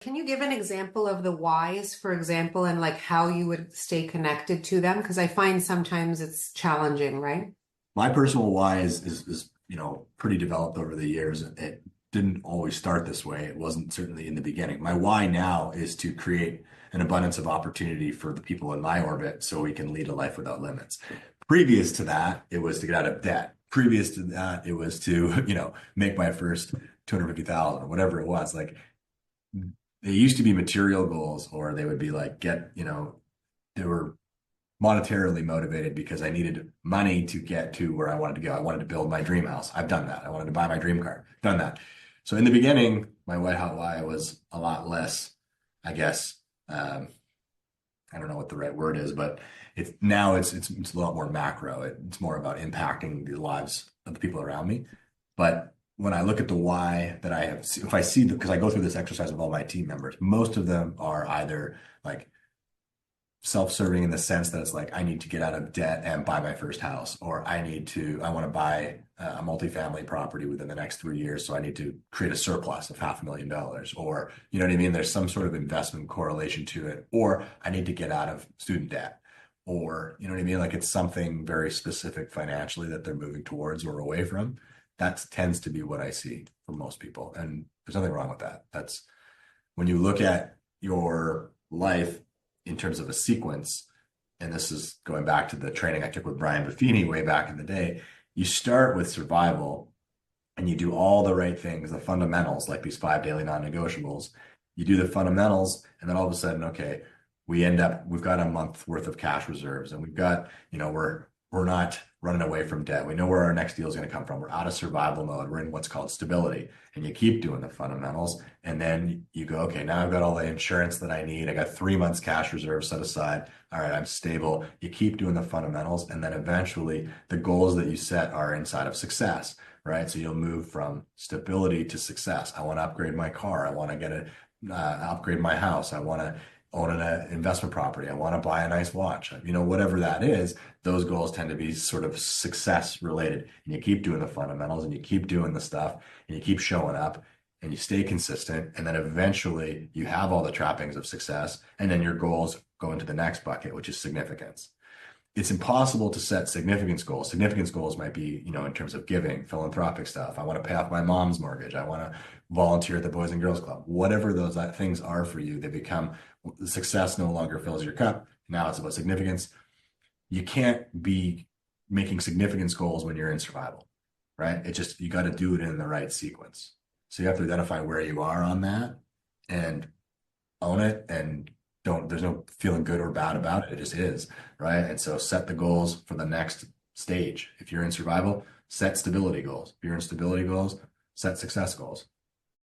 Can you give an example of the whys, for example, and like how you would stay connected to them? Because I find sometimes it's challenging, right? My personal why is pretty developed over the years. It didn't always start this way. It wasn't certainly in the beginning. My why now is to create an abundance of opportunity for the people in my orbit so we can lead a life without limits. Previous to that, it was to get out of debt. Previous to that, it was to, make my first 250,000 or whatever it was. Like they used to be material goals, or they would be like they were monetarily motivated because I needed money to get to where I wanted to go. I wanted to build my dream house. I've done that. I wanted to buy my dream car. Done that. So in the beginning, my white hot why was a lot less, I guess. I don't know what the right word is, but it's a lot more macro. It's more about impacting the lives of the people around me. But when I look at the why that I have, if I see because I go through this exercise with all my team members, most of them are either like self-serving in the sense that it's like I need to get out of debt and buy my first house, or I want to buy a multifamily property within the next 3 years, so I need to create a surplus of $500,000, or you know what I mean? There's some sort of investment correlation to it, or I need to get out of student debt, or you know what I mean? Like it's something very specific financially that they're moving towards or away from. That tends to be what I see for most people, and there's nothing wrong with that. That's when you look at your life in terms of a sequence, and this is going back to the training I took with Brian Buffini way back in the day, you start with survival and you do all the right things, the fundamentals, like these 5 daily non-negotiables. You do the fundamentals, and then all of a sudden, okay, we've got a month worth of cash reserves, and we've got, we're not running away from debt. We know where our next deal is going to come from. We're out of survival mode. We're in what's called stability. And you keep doing the fundamentals. And then you go, okay, now I've got all the insurance that I need. I got 3 months cash reserve set aside. All right, I'm stable. You keep doing the fundamentals. And then eventually the goals that you set are inside of success, right? So you'll move from stability to success. I want to upgrade my car. I want to upgrade my house. I want to own an investment property. I want to buy a nice watch. Whatever that is, those goals tend to be sort of success related. And you keep doing the fundamentals and you keep doing the stuff and you keep showing up and you stay consistent. And then eventually you have all the trappings of success. And then your goals go into the next bucket, which is significance. It's impossible to set significance goals. Significance goals might be, in terms of giving, philanthropic stuff. I want to pay off my mom's mortgage. I want to volunteer at the Boys and Girls Club. Whatever those things are for you, they become success no longer fills your cup. Now it's about significance. You can't be making significance goals when you're in survival, right? You got to do it in the right sequence. So you have to identify where you are on that and own it, and there's no feeling good or bad about it. It just is, right? And so set the goals for the next stage. If you're in survival, set stability goals. If you're in stability goals, set success goals.